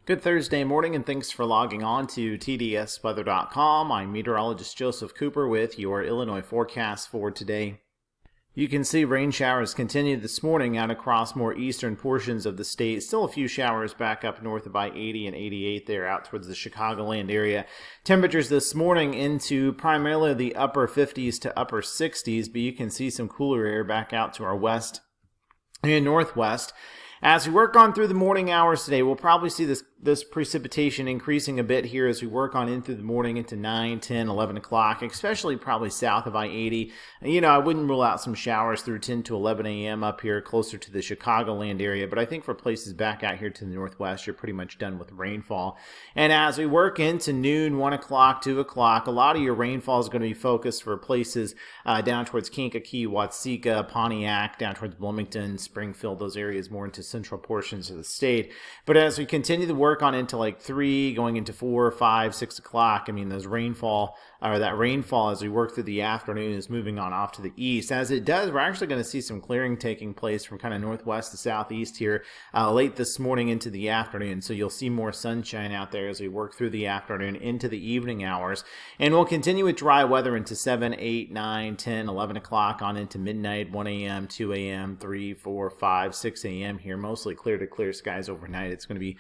Good Thursday morning, and thanks for logging on to TDSweather.com. I'm meteorologist Joseph Cooper with your Illinois forecast for today. You can see rain showers continue this morning out across more eastern portions of the state. Still a few showers back up north of I-80 and 88 there out towards the Chicagoland area. Temperatures this morning into primarily the upper 50s to upper 60s, but you can see some cooler air back out to our west and northwest. As we work on through the morning hours today, we'll probably see this precipitation increasing a bit here as we work on in through the morning into 9, 10, 11 o'clock, especially probably south of I-80. I wouldn't rule out some showers through 10 to 11 a.m. up here closer to the Chicagoland area, but I think for places back out here to the northwest, you're pretty much done with rainfall. And as we work into noon, 1 o'clock, 2 o'clock, a lot of your rainfall is going to be focused for places down towards Kankakee, Watseka, Pontiac, down towards Bloomington, Springfield, those areas more into central portions of the state. But as we continue to work on into like 3, going into 4, 5, 6 o'clock, that rainfall as we work through the afternoon is moving on off to the east. As it does, we're actually going to see some clearing taking place from kind of northwest to southeast here late this morning into the afternoon. So you'll see more sunshine out there as we work through the afternoon into the evening hours. And we'll continue with dry weather into 7, 8, 9, 10, 11 o'clock on into midnight, 1 a.m., 2 a.m., 3, 4, 5, 6 a.m. here. Mostly clear to clear skies overnight. It's going to be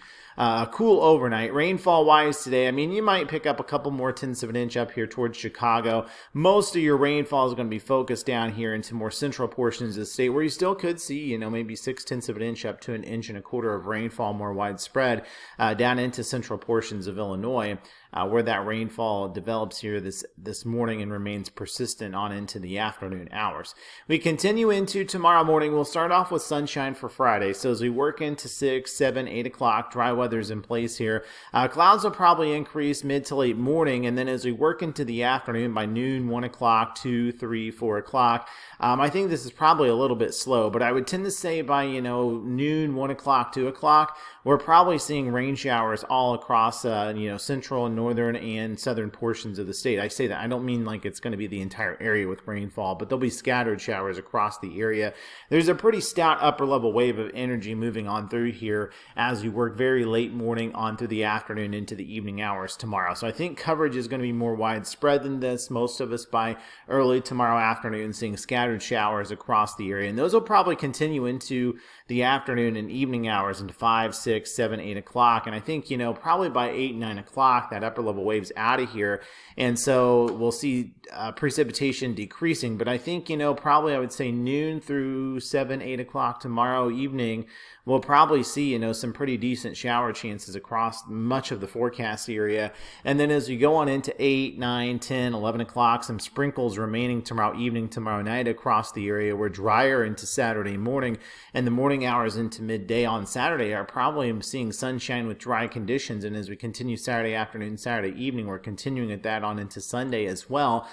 cool overnight. Rainfall wise today, you might pick up a couple more tenths of an inch up here towards Chicago. Most of your rainfall is going to be focused down here into more central portions of the state where you still could see, maybe 6 tenths of an inch up to an inch and a quarter of rainfall more widespread down into central portions of Illinois. Where that rainfall develops here this morning and remains persistent on into the afternoon hours. We continue into tomorrow morning. We'll start off with sunshine for Friday. So as we work into 6, 7, 8 o'clock, dry weather's in place here. Clouds will probably increase mid to late morning, and then as we work into the afternoon by noon, 1 o'clock, 2, 3, 4 o'clock, I think this is probably a little bit slow, but I would tend to say by, noon, 1 o'clock, 2 o'clock, we're probably seeing rain showers all across, central and northern and southern portions of the state. I say that, I don't mean like it's going to be the entire area with rainfall, but there'll be scattered showers across the area. There's a pretty stout upper level wave of energy moving on through here as we work very late morning on through the afternoon into the evening hours tomorrow. So I think coverage is going to be more widespread than this. Most of us by early tomorrow afternoon seeing scattered showers across the area, and those will probably continue into the afternoon and evening hours into 5, 6, 7, 8 o'clock. And I think, probably by 8, 9 o'clock, that upper level wave's out of here. And so we'll see precipitation decreasing. But I think, probably I would say noon through 7, 8 o'clock tomorrow evening, we'll probably see, some pretty decent shower chances across much of the forecast area. And then as we go on into 8, 9, 10, 11 o'clock, some sprinkles remaining tomorrow evening, tomorrow night across the area. We're drier into Saturday morning, and the morning hours into midday on Saturday are probably seeing sunshine with dry conditions. And as we continue Saturday afternoon, Saturday evening, we're continuing at that on into Sunday as well.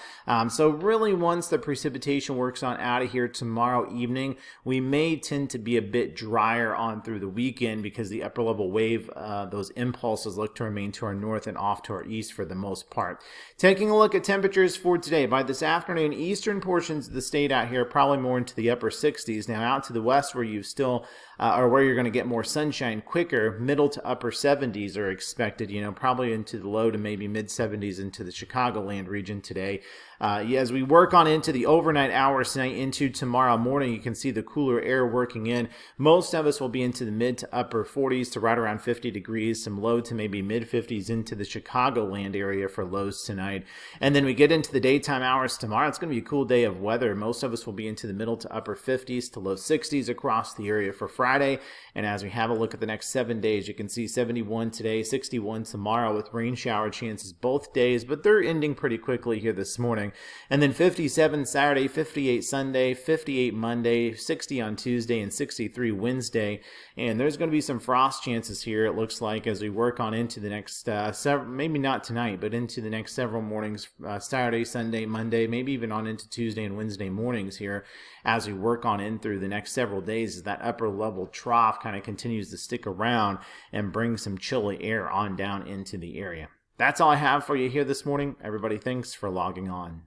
So really, once the precipitation works on out of here tomorrow evening, we may tend to be a bit drier on through the weekend because the upper level wave, those impulses look to remain to our north and off to our east for the most part. Taking a look at temperatures for today, by this afternoon, eastern portions of the state out here probably more into the upper 60s. Now out to the west where you still or where you're going to get more sunshine quicker, middle to upper 70s are expected, probably into the low to maybe mid 70s into the Chicagoland region today. As we work on into the overnight hours tonight into tomorrow morning, you can see the cooler air working in. Most of us will be into the mid to upper 40s to right around 50 degrees, some low to maybe mid 50s into the Chicagoland area for lows tonight. And then we get into the daytime hours tomorrow. It's going to be a cool day of weather. Most of us will be into the middle to upper 50s to low 60s across the area for Friday. And as we have a look at the next 7 days, you can see 71 today, 61 tomorrow with rain shower chances both days, but they're ending pretty quickly here this morning. And then 57 Saturday, 58 Sunday, 58 Monday, 60 on Tuesday, and 63 Wednesday. And there's going to be some frost chances here, it looks like, as we work on into the next, maybe not tonight, but into the next several mornings, Saturday, Sunday, Monday, maybe even on into Tuesday and Wednesday mornings here as we work on in through the next several days as that upper level trough kind of continues to stick around and bring some chilly air on down into the area. That's all I have for you here this morning. Everybody, thanks for logging on.